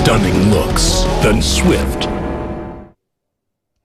stunning looks than swift.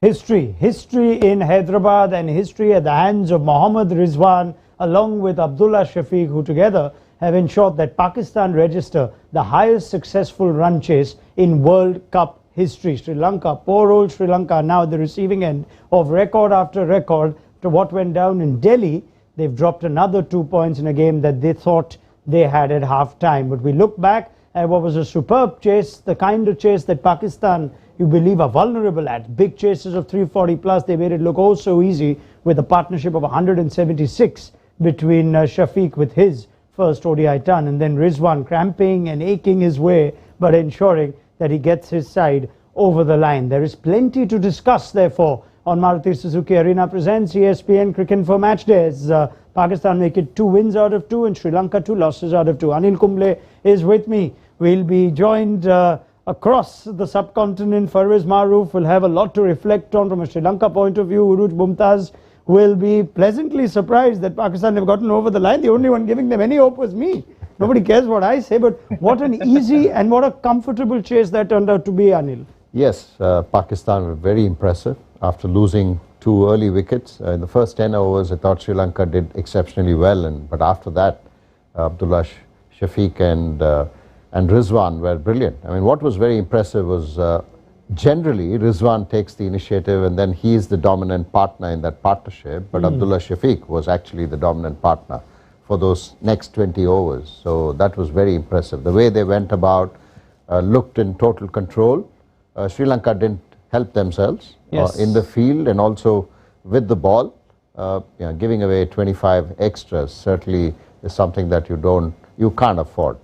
History in Hyderabad and history at the hands of Mohammad Rizwan along with Abdullah Shafiq, who together have ensured that Pakistan register the highest successful run chase in World Cup history. Sri Lanka, poor old Sri Lanka, now at the receiving end of record after record to what went down in Delhi. They've dropped another 2 points in a game that they thought they had at half-time. But we look back at what was a superb chase, the kind of chase that Pakistan, you believe, are vulnerable at. Big chases of 340 plus, they made it look oh so easy with a partnership of 176 between Shafiq with his first ODI ton, and then Rizwan cramping and aching his way, but ensuring that he gets his side over the line. There is plenty to discuss, therefore, on Maruti Suzuki Arena presents ESPN Cricket for Matchday, as Pakistan make it 2 wins out of 2 and Sri Lanka 2 losses out of 2. Anil Kumble is with me. We'll be joined across the subcontinent. Farveez Maharoof will have a lot to reflect on from a Sri Lanka point of view. Urooj, Mumtaz will be pleasantly surprised that Pakistan have gotten over the line. The only one giving them any hope was me. Nobody cares what I say, but what an easy and what a comfortable chase that turned out to be, Anil. Yes, Pakistan were very impressive after losing 2 early wickets. In the first 10 overs, I thought Sri Lanka did exceptionally well, but after that, Abdullah Shafiq and Rizwan were brilliant. I mean, what was very impressive was generally Rizwan takes the initiative and then he is the dominant partner in that partnership, but Abdullah Shafiq was actually the dominant partner for those next 20 overs. So that was very impressive. The way they went about, looked in total control. Sri Lanka didn't help themselves in the field and also with the ball. Giving away 25 extras certainly is something that you can't afford.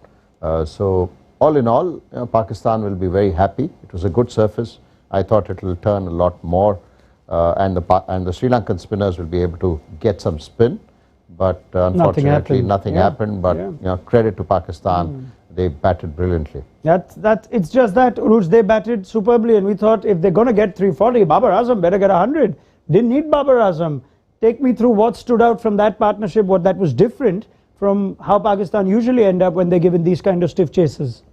So all in all, Pakistan will be very happy. It was a good surface. I thought it will turn a lot more, and the Sri Lankan spinners will be able to get some spin. But unfortunately, nothing happened. But credit to Pakistan, they batted brilliantly. It's just that, Urooj, they batted superbly, and we thought if they're going to get 340, Babar Azam better get 100. Didn't need Babar Azam. Take me through what stood out from that partnership, what that was different from how Pakistan usually end up when they're given these kind of stiff chases.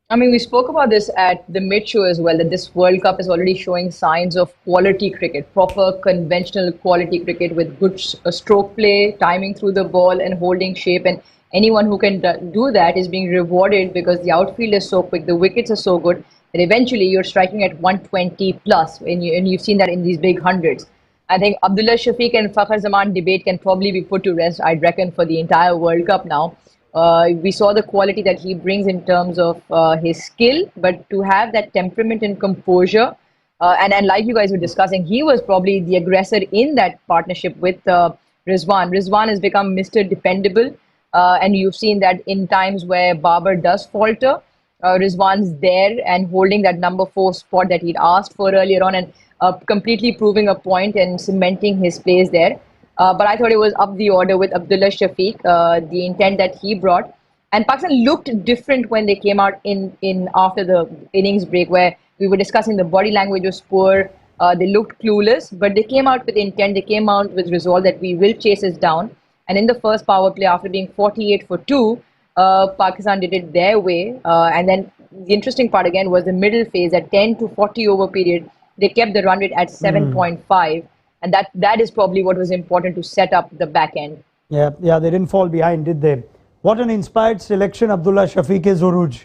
I mean, we spoke about this at the mid-show as well, that this World Cup is already showing signs of quality cricket, proper conventional quality cricket with good stroke play, timing through the ball and holding shape. And anyone who can do that is being rewarded because the outfield is so quick, the wickets are so good that eventually you're striking at 120 plus, and you've seen that in these big hundreds. I think Abdullah Shafiq and Fakhar Zaman debate can probably be put to rest, I'd reckon, for the entire World Cup now. We saw the quality that he brings in terms of his skill, but to have that temperament and composure, and like you guys were discussing, he was probably the aggressor in that partnership with Rizwan. Rizwan has become Mr. Dependable, and you've seen that in times where Babar does falter, Rizwan's there and holding that number 4 spot that he'd asked for earlier on, and completely proving a point and cementing his place there. But I thought it was up the order with Abdullah Shafiq, the intent that he brought. And Pakistan looked different when they came out in after the innings break, where we were discussing the body language was poor. They looked clueless, but they came out with intent. They came out with resolve that we will chase us down. And in the first power play, after being 48 for 2, Pakistan did it their way. And then the interesting part again was the middle phase, at 10 to 40 over period. They kept the run rate at 7.5. And that is probably what was important to set up the back end. Yeah, they didn't fall behind, did they? What an inspired selection Abdullah Shafiq is, Urooj.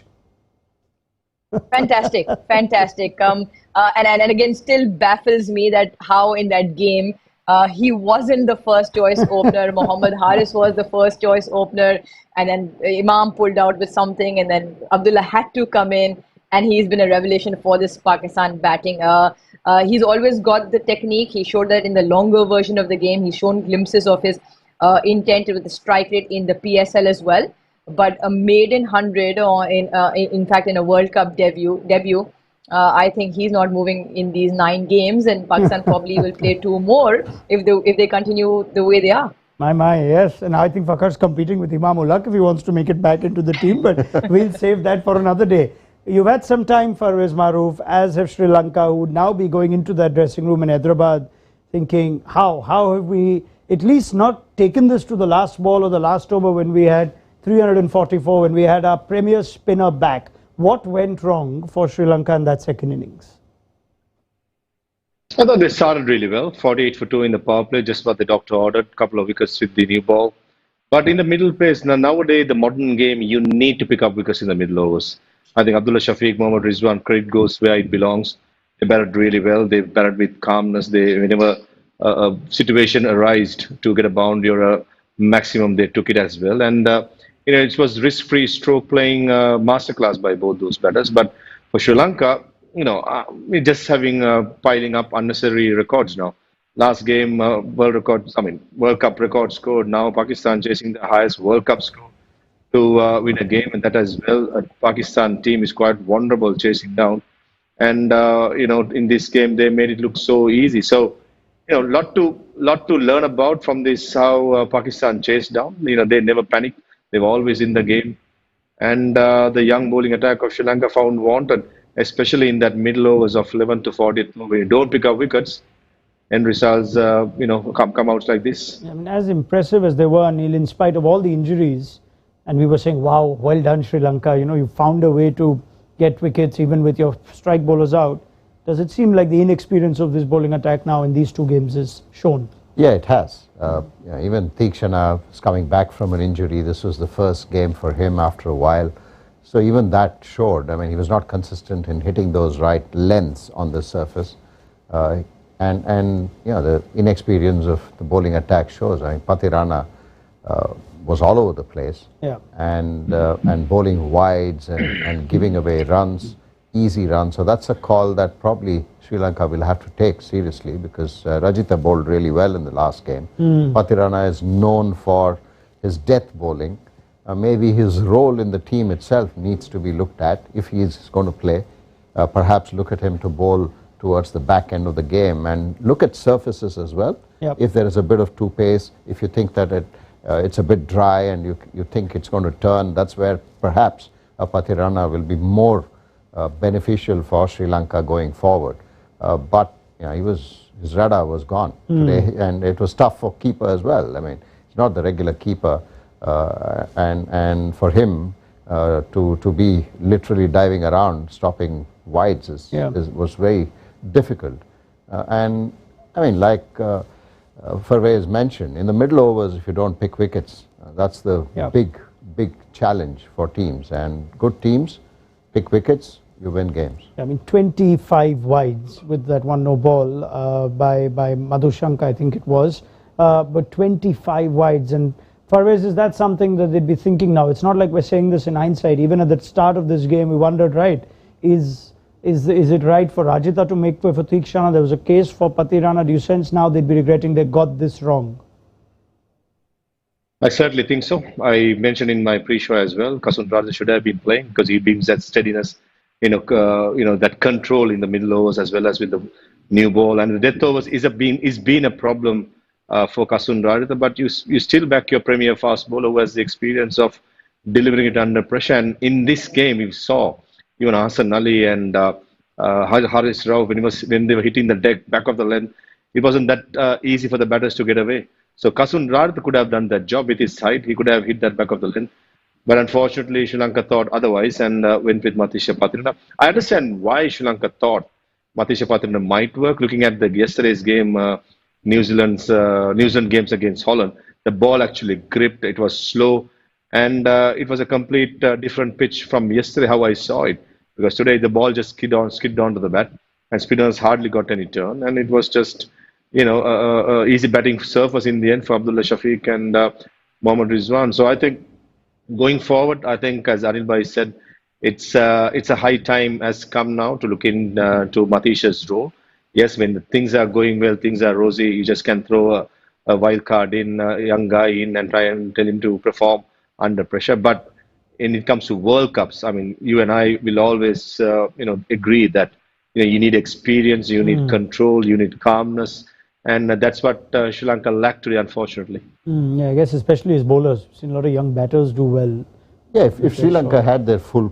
Fantastic, fantastic. And again, still baffles me that how in that game he wasn't the first choice opener. Mohammad Haris was the first choice opener, and then Imam pulled out with something, and then Abdullah had to come in, and he's been a revelation for this Pakistan batting. He's always got the technique. He showed that in the longer version of the game. He's shown glimpses of his intent with the strike rate in the PSL as well. But a maiden 100, or in fact in a World Cup debut, I think he's not moving in these 9 games, and Pakistan probably will play 2 more if they continue the way they are. Yes, and I think Fakhar's competing with Imam Ulaq if he wants to make it back into the team, but we'll save that for another day. You've had some time, Farveez Maharoof, as have Sri Lanka, who would now be going into that dressing room in Hyderabad thinking, how have we at least not taken this to the last ball or the last over when we had 344, when we had our premier spinner back? What went wrong for Sri Lanka in that second innings? I thought they started really well, 48 for 2 in the power play, just what the doctor ordered, couple of wickets with the new ball. But in the middle pace, nowadays, the modern game, you need to pick up wickets in the middle overs. I think Abdullah Shafiq, Mohammad Rizwan, credit goes where it belongs. They batted really well. They batted with calmness. Whenever a situation arised to get a boundary or a maximum, they took it as well. And it was risk-free stroke playing masterclass by both those batters. But for Sri Lanka, we're just having piling up unnecessary records now. Last game, World Cup record scored. Now Pakistan chasing the highest World Cup score to win a game, and that as well. A Pakistan team is quite vulnerable chasing down, and in this game they made it look so easy. So, lot to learn about from this how Pakistan chased down. They never panic. They were always in the game, and the young bowling attack of Sri Lanka found wanted, especially in that middle overs of 11 to 40th. When you don't pick up wickets, and results, come out like this. I mean, as impressive as they were, Anil, in spite of all the injuries, and we were saying, wow, well done, Sri Lanka. You found a way to get wickets even with your strike bowlers out. Does it seem like the inexperience of this bowling attack now in these two games is shown? Yeah, it has. Even Theekshana is coming back from an injury. This was the first game for him after a while. So even that showed. I mean, he was not consistent in hitting those right lengths on the surface. And the inexperience of the bowling attack shows. I mean, Pathirana was all over the place, and bowling wides and giving away runs, easy runs. So that's a call that probably Sri Lanka will have to take seriously, because Rajitha bowled really well in the last game. Pathirana is known for his death bowling. Maybe his role in the team itself needs to be looked at if he is going to play. Perhaps look at him to bowl towards the back end of the game, and look at surfaces as well. If there is a bit of pace, if you think that it's a bit dry and you think it's going to turn, that's where perhaps a Pathirana will be more beneficial for Sri Lanka going forward. But his radar was gone today, and it was tough for keeper as well. I mean, he's not the regular keeper, and for him to be literally diving around stopping wides was very difficult. And I mean, like Farveez mentioned, in the middle overs, if you don't pick wickets, that's the big challenge for teams. And good teams pick wickets, you win games. I mean, 25 wides with that one no ball by Madhushanka, I think it was, but 25 wides. And Farveez, is that something that they'd be thinking now? It's not like we're saying this in hindsight. Even at the start of this game, we wondered, right, is it right for Rajitha to make way for Theekshana? There was a case for Pathirana. Do you sense now they'd be regretting they got this wrong? I certainly think so. I mentioned in my pre-show as well, Kasun Raja should have been playing, because he brings that steadiness, that control in the middle overs as well as with the new ball. And the death overs is been a problem for Kasun Raja, but you still back your premier fast bowler who has the experience of delivering it under pressure. And in this game, you saw even Hassan Ali and Haris Rao, when they were hitting the back of the length, it wasn't that easy for the batters to get away. So Kasun Raja could have done that job with his height. He could have hit that back of the length. But unfortunately, Sri Lanka thought otherwise and went with Matisha Pathirana. I understand why Sri Lanka thought Matisha Pathirana might work. Looking at yesterday's game, New Zealand games against Holland, the ball actually gripped. It was slow. And it was a complete different pitch from yesterday, how I saw it. Because today the ball just skid on to the bat, and spinners hardly got any turn. And it was just, easy batting surface in the end for Abdullah Shafiq and Mohammad Rizwan. So I think going forward, as Anil Bhai said, it's a high time has come now to look into Matisha's role. Yes, when things are going well, things are rosy, you just can throw a wild card in, a young guy in, and try and tell him to perform under pressure. But when it comes to World Cups, I mean, you and I will always, agree that you need experience, you need control, you need calmness, and that's what Sri Lanka lacked today, unfortunately. Yeah, I guess especially as bowlers, we've seen a lot of young batters do well. Yeah, if Sri Lanka had their full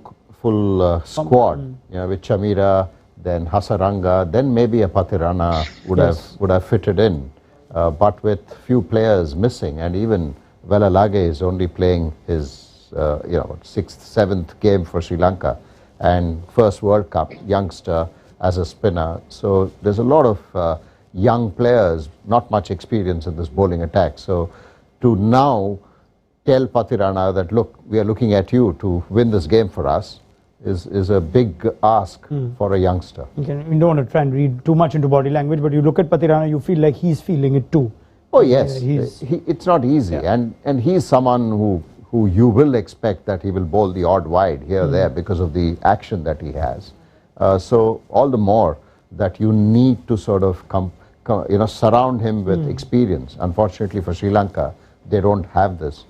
squad, with Chamira, then Hasaranga, then maybe a Pathirana would have fitted in. But with few players missing, and even Velalage is only playing his 6th, 7th game for Sri Lanka, and first World Cup, youngster as a spinner. So there's a lot of young players, not much experience in this bowling attack. So to now tell Pathirana that, look, we are looking at you to win this game for us is a big ask for a youngster. Okay, we don't want to try and read too much into body language, but you look at Pathirana, you feel like he's feeling it too. Oh yes, it's not easy, and he's someone who you will expect that he will bowl the odd wide here or there because of the action that he has. So all the more that you need to sort of surround him with experience. Unfortunately for Sri Lanka, they don't have this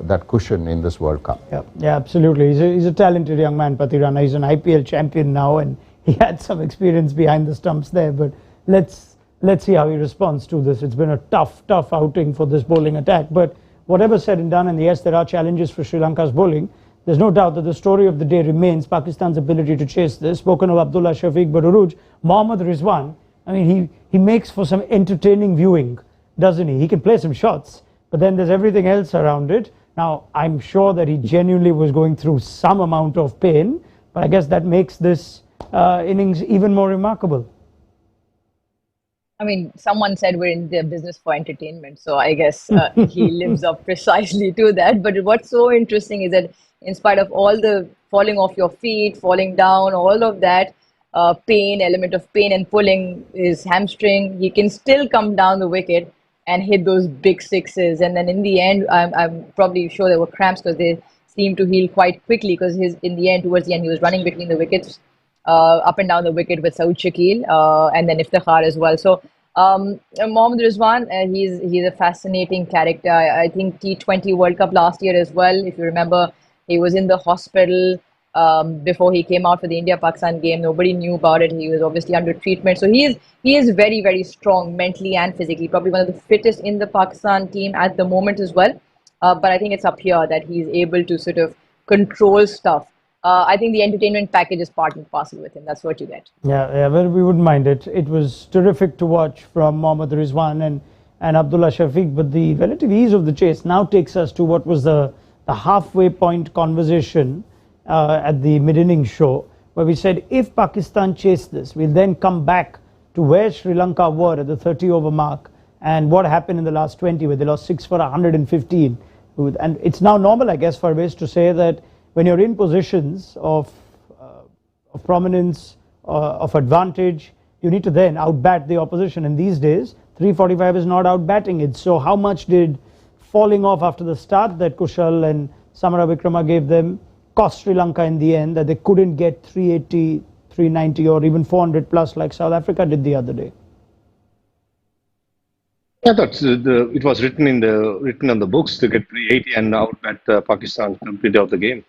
that cushion in this World Cup. Yeah, absolutely. He's a talented young man, Pathirana. He's an IPL champion now, and he had some experience behind the stumps there. But let's see how he responds to this. It's been a tough outing for this bowling attack. But whatever said and done, and yes, there are challenges for Sri Lanka's bowling. There's no doubt that the story of the day remains Pakistan's ability to chase this. Spoken of Abdullah Shafiq, but Urooj, Mohammad Rizwan, I mean, he makes for some entertaining viewing, doesn't he? He can play some shots, but then there's everything else around it. Now, I'm sure that he genuinely was going through some amount of pain, but I guess that makes this innings even more remarkable. I mean, someone said we're in the business for entertainment, so I guess he lives up precisely to that. But what's so interesting is that in spite of all the falling off your feet, falling down, all of that element of pain and pulling his hamstring, he can still come down the wicket and hit those big sixes. And then in the end, I'm probably sure there were cramps because they seemed to heal quite quickly, because towards the end, he was running between the wickets, up and down the wicket with Saud Shakil and then Iftikhar as well. So Mohammad Rizwan, he's a fascinating character. I think T20 World Cup last year as well, if you remember, he was in the hospital before he came out for the India-Pakistan game. Nobody knew about it. He was obviously under treatment. So he is very, very strong mentally and physically. Probably one of the fittest in the Pakistan team at the moment as well. But I think it's up here that he's able to sort of control stuff. I think the entertainment package is part and parcel with him. That's what you get. Yeah, well, we wouldn't mind it. It was terrific to watch from Mohammad Rizwan and Abdullah Shafiq. But the relative ease of the chase now takes us to what was the halfway point conversation at the mid-innings show, where we said if Pakistan chase this, we'll then come back to where Sri Lanka were at the 30-over mark and what happened in the last 20, where they lost 6 for 115. And it's now normal, I guess, Farveez, to say that when you're in positions of prominence, of advantage, you need to then outbat the opposition. And these days, 345 is not outbatting it. So how much did falling off after the start that Kushal and Samara Vikrama gave them cost Sri Lanka in the end, that they couldn't get 380, 390 or even 400 plus like South Africa did the other day? I thought it was written on the books to get 380 and outbat Pakistan completely out of the game.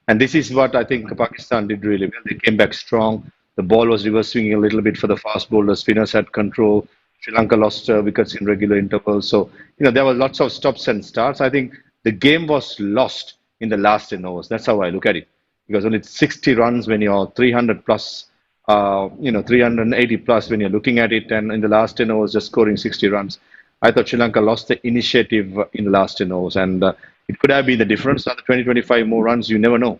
And this is what I think Pakistan did really well. They came back strong. The ball was reverse swinging a little bit for the fast bowlers. Spinners had control. Sri Lanka lost wickets in regular intervals. So, there were lots of stops and starts. I think the game was lost in the last 10 overs. That's how I look at it. Because only 60 runs when you're 300 plus, 380 plus when you're looking at it. And in the last 10 overs, just scoring 60 runs. I thought Sri Lanka lost the initiative in the last 10 overs. And it could have been the difference. Now, the 20-25 more runs, you never know.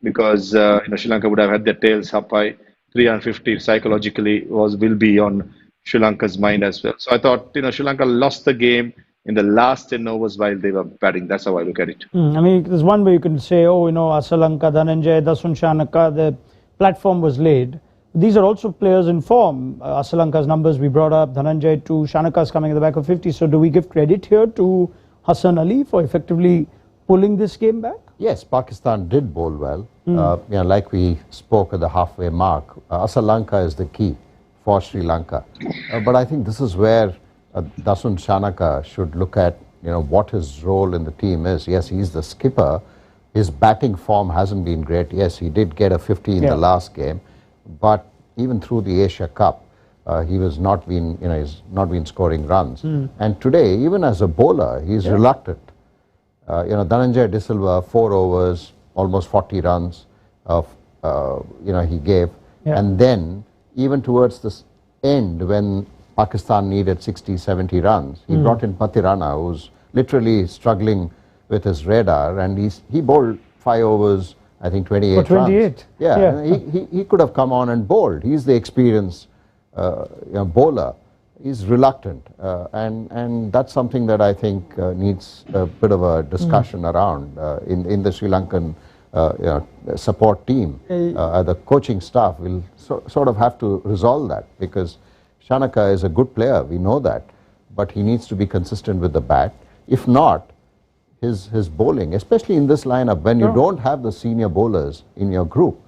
Because Sri Lanka would have had their tails up high. 350 psychologically will be on Sri Lanka's mind as well. So I thought, Sri Lanka lost the game in the last 10 overs while they were batting. That's how I look at it. I mean, there's one way you can say, Asalanka, Dhananjay, Dasun Shanaka, the platform was laid. These are also players in form. Asalanka's numbers we brought up, Dhananjay 2, Shanaka's coming at the back of 50. So do we give credit here to Hassan Ali for effectively pulling this game back? Yes, Pakistan did bowl well. Like we spoke at the halfway mark, Asalanka is the key for Sri Lanka. But I think this is where Dasun Shanaka should look at what his role in the team is. Yes, he's the skipper. His batting form hasn't been great. Yes, he did get a 50 in the last game, but even through the Asia Cup, he was not been scoring runs. And today, even as a bowler, he's reluctant. Dhananjay De Silva, 4 overs, almost 40 runs he gave. And then even towards the end, when Pakistan needed 60, 70 runs, he brought in Pathirana, who's literally struggling with his radar, and he bowled 5 overs, I think 28 For 28. runs. Yeah, he could have come on and bowled. He's the experienced bowler. He's reluctant, and that's something that I think needs a bit of a discussion around in the Sri Lankan support team. The coaching staff will sort of have to resolve that, because Shanaka is a good player, we know that, but he needs to be consistent with the bat. If not, his bowling, especially in this lineup, when you don't have the senior bowlers in your group,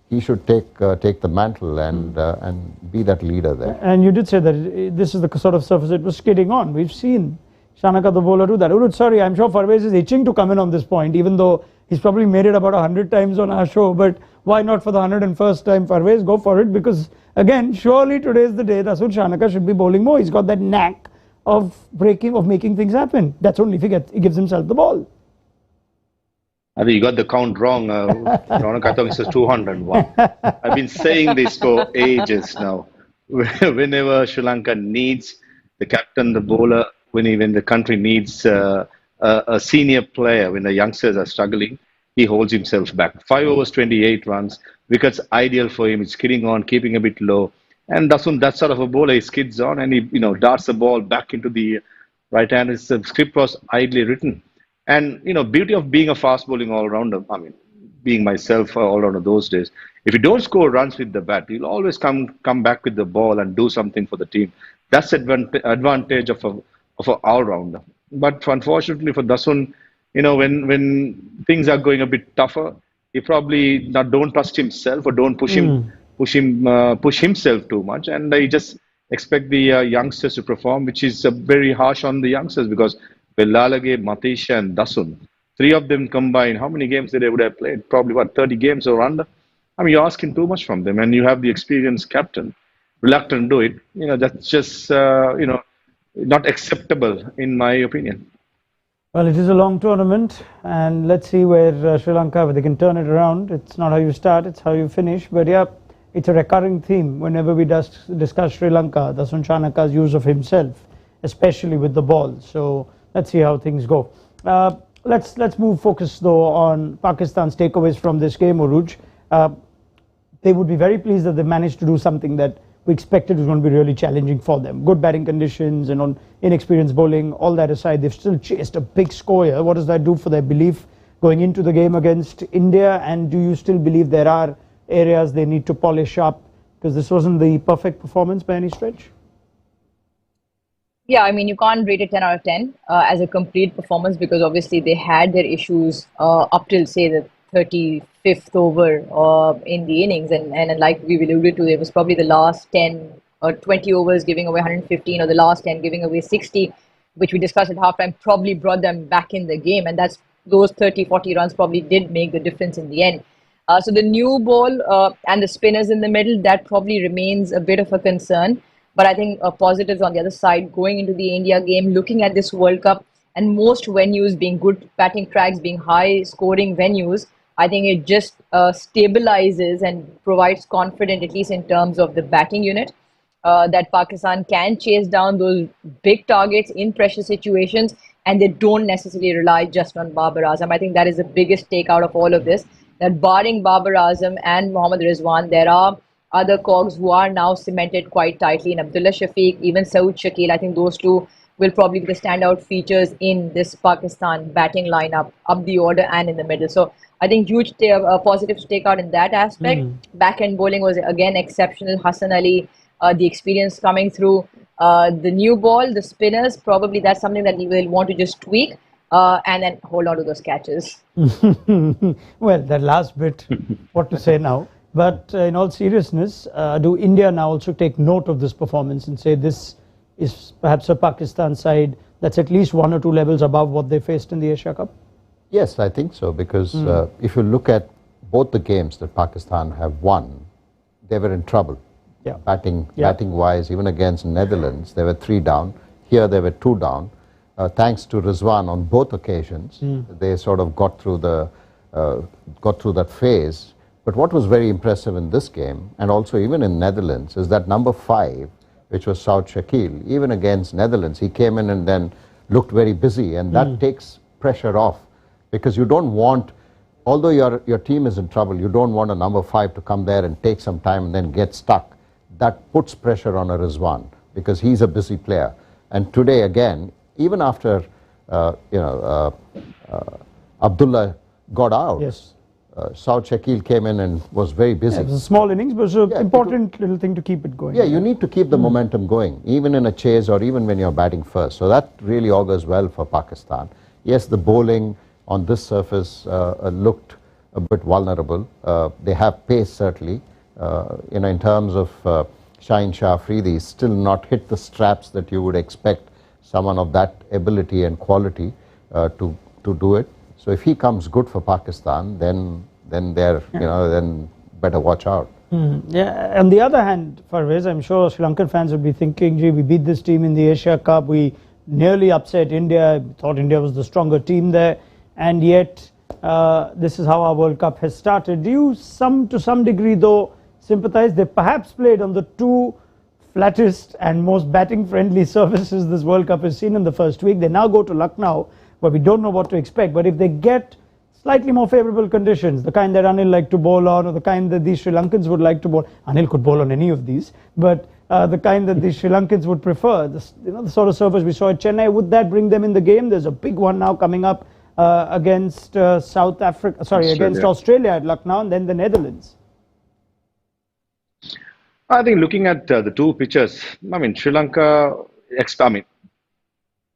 he should take the mantle and be that leader there. And you did say that this is the sort of surface it was skidding on. We've seen Shanaka the bowler do that. Urooj, sorry, I'm sure Farveez is itching to come in on this point, even though he's probably made it about 100 times on our show. But why not for the 101st time, Farveez? Go for it, because again, surely today is the day Dasun Shanaka should be bowling more. He's got that knack of making things happen. That's only if he gives himself the ball. I think you got the count wrong, Raunak. I thought it was 201. I've been saying this for ages now. Whenever Sri Lanka needs the captain, the bowler, when the country needs a senior player, when the youngsters are struggling, he holds himself back. 5 overs, 28 runs. Wickets ideal for him. He's skidding on, keeping a bit low. And Dasun, that sort of a bowler, he skids on and he darts the ball back into the right hand. The script was idly written. And, beauty of being a fast bowling all-rounder, I mean, being myself all-rounder those days, if you don't score runs with the bat, you'll always come back with the ball and do something for the team. That's the advantage of an all-rounder. But unfortunately for Dasun, when things are going a bit tougher, he probably don't trust himself or don't push himself too much. And I just expect the youngsters to perform, which is very harsh on the youngsters, because Lalage, Matisha and Dasun, 3 of them combined, how many games they would have played? Probably, 30 games or under? I mean, you're asking too much from them, and you have the experienced captain, reluctant to do it. That's just, not acceptable, in my opinion. Well, it is a long tournament, and let's see where Sri Lanka, where they can turn it around. It's not how you start, it's how you finish. But yeah, it's a recurring theme whenever we discuss Sri Lanka, Dasun Shanaka's use of himself, especially with the ball. So let's see how things go. Let's move focus though on Pakistan's takeaways from this game, Urooj. They would be very pleased that they managed to do something that we expected was going to be really challenging for them. Good batting conditions and on inexperienced bowling, all that aside, they've still chased a big score here. What does that do for their belief going into the game against India? And do you still believe there are areas they need to polish up? Because this wasn't the perfect performance by any stretch. Yeah, I mean, you can't rate it 10 out of 10 as a complete performance, because obviously they had their issues up till, say, the 35th over in the innings. And like we alluded to, it was probably the last 10 or 20 overs giving away 115, or the last 10 giving away 60, which we discussed at halftime, probably brought them back in the game. And those 30, 40 runs probably did make the difference in the end. So the new ball and the spinners in the middle, that probably remains a bit of a concern. But I think positives on the other side, going into the India game, looking at this World Cup, and most venues being good batting tracks, being high scoring venues, I think it just stabilizes and provides confidence, at least in terms of the batting unit, that Pakistan can chase down those big targets in pressure situations, and they don't necessarily rely just on Babar Azam. I think that is the biggest take out of all of this, that barring Babar Azam and Mohammad Rizwan, there are other cogs who are now cemented quite tightly in Abdullah Shafiq, even Saud Shakil. I think those two will probably be the standout features in this Pakistan batting lineup, up the order and in the middle. So I think huge positives to take out in that aspect. Back-end bowling was again exceptional. Hassan Ali, the experience coming through. The new ball, the spinners, probably that's something that we will want to just tweak and then hold on to those catches. Well, that last bit, what to say now? But in all seriousness, do India now also take note of this performance and say this is perhaps a Pakistan side that's at least 1 or 2 levels above what they faced in the Asia Cup? Yes, I think so, because if you look at both the games that Pakistan have won, they were in trouble. Yeah. Batting-wise, even against Netherlands, they were 3 down. Here they were 2 down. Thanks to Rizwan on both occasions, they sort of got through that phase. But what was very impressive in this game, and also even in Netherlands, is that number 5, which was Saud Shakil, even against Netherlands, he came in and then looked very busy, and that takes pressure off, because you don't want although your team is in trouble, you don't want a number 5 to come there and take some time and then get stuck. That puts pressure on a Rizwan because he's a busy player. And today again, even after Abdullah got out, yes, Saud Shakil came in and was very busy. Yeah, it was a small innings, but it was an important little thing to keep it going. Yeah, you need to keep the momentum going, even in a chase or even when you're batting first. So that really augurs well for Pakistan. Yes, the bowling on this surface looked a bit vulnerable. They have pace certainly. In terms of Shaheen Shah Afridi, still not hit the straps that you would expect someone of that ability and quality to do it. So if he comes good for Pakistan, then they're then better watch out. Yeah. On the other hand, Farveez, I'm sure Sri Lankan fans would be thinking, gee, we beat this team in the Asia Cup, we nearly upset India, thought India was the stronger team there, and yet this is how our World Cup has started. Do you, to some degree though, sympathize? They perhaps played on the 2 flattest and most batting friendly surfaces this World Cup has seen in the first week. They now go to Lucknow, where we don't know what to expect, but if they get slightly more favourable conditions, the kind that Anil liked to bowl on, or the kind that these Sri Lankans would like to bowl. Anil could bowl on any of these, but the kind that the Sri Lankans would prefer, the sort of surface we saw at Chennai, would that bring them in the game? There's a big one now coming up against South Africa, against Australia at Lucknow, and then the Netherlands. I think looking at the 2 pitches, I mean, Sri Lanka,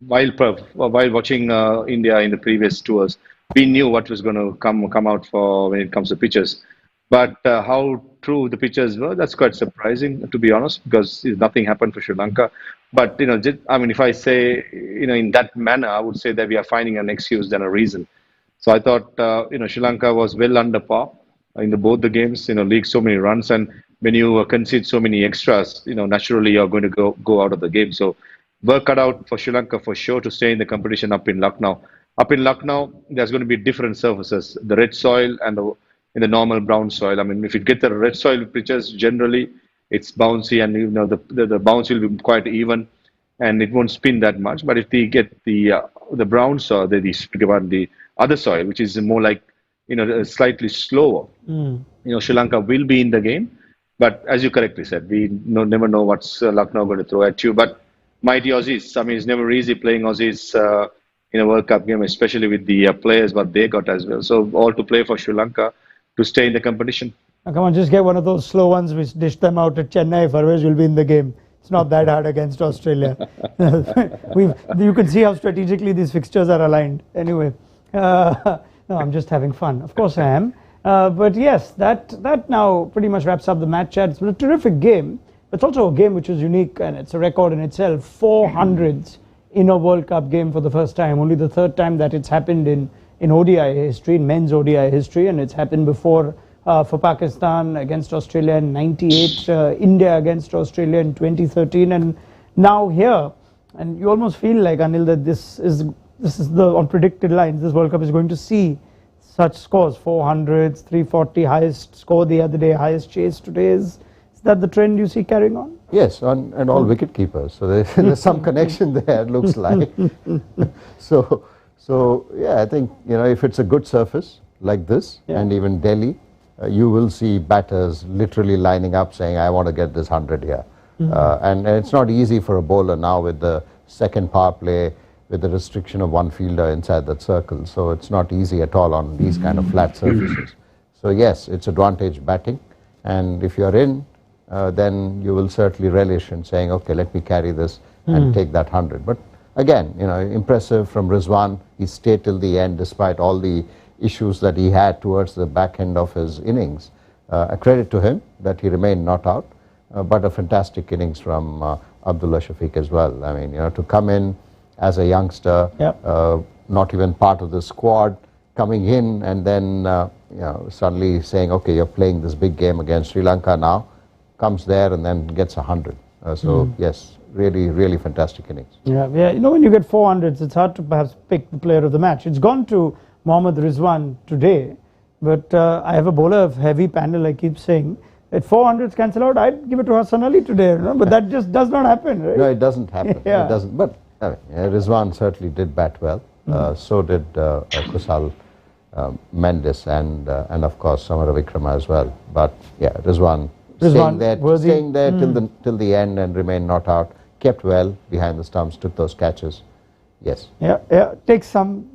while watching India in the previous tours, we knew what was going to come out for when it comes to pitches. But how true the pitches were, that's quite surprising, to be honest, because nothing happened for Sri Lanka. But, if I say, in that manner, I would say that we are finding an excuse than a reason. So I thought, Sri Lanka was well under par in both the games, leaked so many runs. And when you concede so many extras, naturally you're going to go out of the game. So work cut out for Sri Lanka for sure to stay in the competition up in Lucknow. Up in Lucknow, there's going to be different surfaces, the red soil and the normal brown soil. I mean, if you get the red soil pitches, generally it's bouncy and the bounce will be quite even and it won't spin that much. But if they get the brown soil, the other soil, which is more like slightly slower, Sri Lanka will be in the game. But as you correctly said, we never know what's Lucknow going to throw at you. But mighty Aussies, it's never easy playing Aussies in a World Cup game, especially with the players what they got as well. So all to play for Sri Lanka to stay in the competition. Now, come on, just get one of those slow ones which dish them out at Chennai. Farveez will be in the game. It's not that hard against Australia. You can see how strategically these fixtures are aligned. Anyway, no, I'm just having fun. Of course I am. But yes, that now pretty much wraps up the match chat. It's been a terrific game. It's also a game which is unique and it's a record in itself. 400s in a World Cup game for the first time. Only the 3rd time that it's happened in ODI history, in men's ODI history, and it's happened before for Pakistan against Australia in '98, India against Australia in 2013, and now here. And you almost feel like, Anil, that this is the on predicted lines. This World Cup is going to see such scores: 400s, 340, highest score the other day, highest chase today. Is that the trend you see carrying on? Yes, and all wicket keepers. So there's some connection there, it looks like. So yeah, I think if it's a good surface like this, and even Delhi, you will see batters literally lining up saying, I want to get this 100 here. And it's not easy for a bowler now with the second power play, with the restriction of one fielder inside that circle. So it's not easy at all on these kind of flat surfaces. So yes, it's advantage batting. And if you're in, then you will certainly relish in saying, okay, let me carry this and take that 100. But again, impressive from Rizwan. He stayed till the end despite all the issues that he had towards the back end of his innings. A credit to him that he remained not out, but a fantastic innings from Abdullah Shafiq as well. I mean, to come in as a youngster, not even part of the squad, coming in and then suddenly saying, okay, you're playing this big game against Sri Lanka now, comes there and then gets 100. So yes, really, really fantastic innings. Yeah, when you get 400s, it's hard to perhaps pick the player of the match. It's gone to Mohammad Rizwan today, but I have a bowler of heavy panel, I keep saying. At 400s cancel out, I'd give it to Hassan Ali today, but that just does not happen, right? No, it doesn't happen. It doesn't. But Rizwan certainly did bat well. So did Kusal Mendes and of course Samara Vikrama as well. But yeah, Rizwan worthy. staying there till the end and remain not out. Kept well behind the stumps, took those catches. Yes. Yeah. Takes some,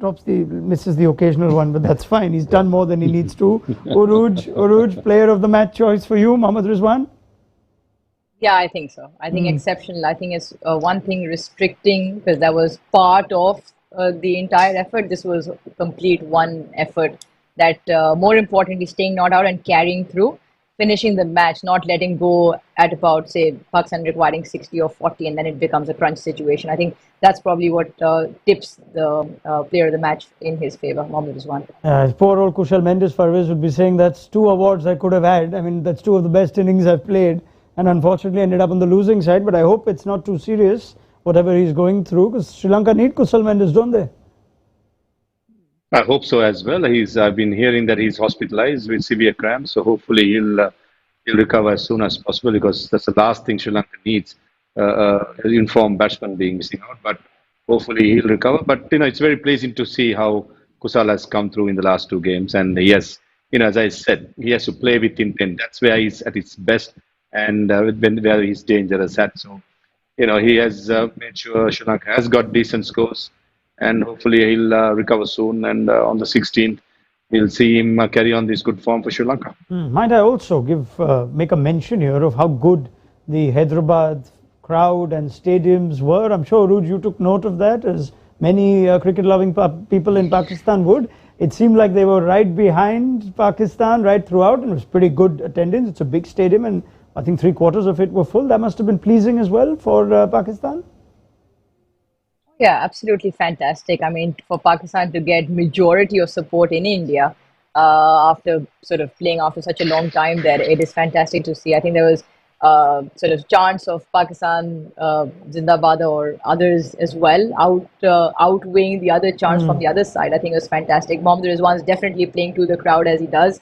misses the occasional one, but that's fine. He's done more than he needs to. Urooj, player of the match choice for you, Mohammad Rizwan? Yeah, I think so. I think exceptional. I think it's one thing restricting because that was part of the entire effort. This was complete one effort that more importantly, staying not out and carrying through, finishing the match, not letting go at about, say, Pakistan requiring 60 or 40 and then it becomes a crunch situation. I think that's probably what tips the player of the match in his favor, Mohammad Rizwan. Poor old Kushal Mendes, Farveez would be saying that's 2 awards I could have had. I mean, that's 2 of the best innings I've played and unfortunately ended up on the losing side, but I hope it's not too serious, whatever he's going through, because Sri Lanka need Kushal Mendes, don't they? I hope so as well. I've been hearing that he's hospitalized with severe cramps, so hopefully he'll recover as soon as possible because that's the last thing Sri Lanka needs, informed batsman being missing out. But hopefully he'll recover. But it's very pleasing to see how Kusal has come through in the last 2 games, and yes, as I said, he has to play with intent. That's where he's at his best, and where he's dangerous at. So he has made sure Sri Lanka has got decent scores. And hopefully he'll recover soon. And on the 16th, we'll see him carry on this good form for Sri Lanka. Might I also make a mention here of how good the Hyderabad crowd and stadiums were? I'm sure, Urooj, you took note of that, as many cricket-loving people in Pakistan would. It seemed like they were right behind Pakistan right throughout, and it was pretty good attendance. It's a big stadium, and I think 3/4 of it were full. That must have been pleasing as well for Pakistan. Yeah, absolutely fantastic. I mean, for Pakistan to get majority of support in India after sort of playing after such a long time there, it is fantastic to see. I think there was sort of chants of Pakistan Zindabad or others as well, outweighing the other chants from the other side. I think it was fantastic. Mohammad Rizwan is definitely playing to the crowd as he does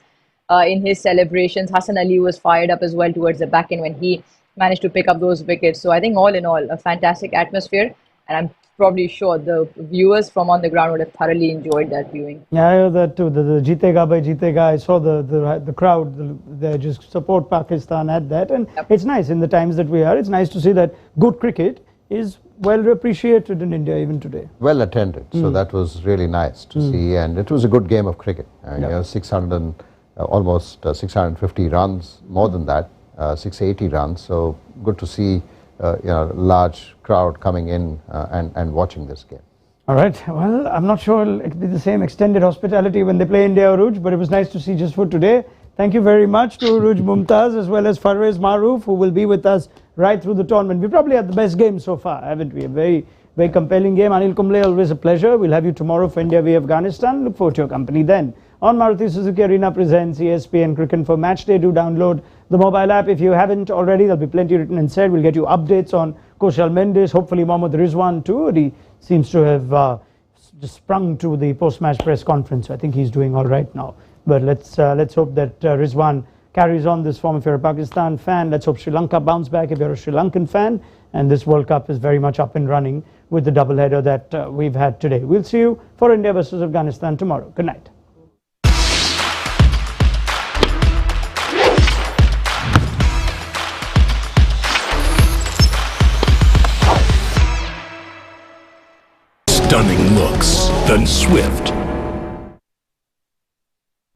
in his celebrations. Hassan Ali was fired up as well towards the back end when he managed to pick up those wickets. So I think all in all, a fantastic atmosphere, and I'm probably sure the viewers from on the ground would have thoroughly enjoyed that viewing. Yeah, I heard that too. The Jeetega bhai Jeetega. I saw the crowd. They just support Pakistan at that, and it's nice in the times that we are. It's nice to see that good cricket is well appreciated in India even today. Well attended. So that was really nice to see, and it was a good game of cricket. 600 almost 650 runs, more than that, 680 runs. So good to see. Large crowd coming in and watching this game. All right. Well, I'm not sure it'll be the same extended hospitality when they play India, Urooj, but it was nice to see just for today. Thank you very much to Urooj Mumtaz as well as Farveez Maharoof, who will be with us right through the tournament. We probably had the best game so far, haven't we? A very, very compelling game. Anil Kumble, always a pleasure. We'll have you tomorrow for India v Afghanistan. Look forward to your company then. On Maruti Suzuki Arena presents ESPN Cricket for Matchday. Do download the mobile app if you haven't already. There'll be plenty written and said. We'll get you updates on Kushal Mendes, hopefully Mohammad Rizwan too. He seems to have just sprung to the post-match press conference. I think he's doing all right now. But let's hope that Rizwan carries on this form. If you're a Pakistan fan, let's hope Sri Lanka bounce back if you're a Sri Lankan fan. And this World Cup is very much up and running with the doubleheader that we've had today. We'll see you for India versus Afghanistan tomorrow. Good night. Stunning looks, then swift,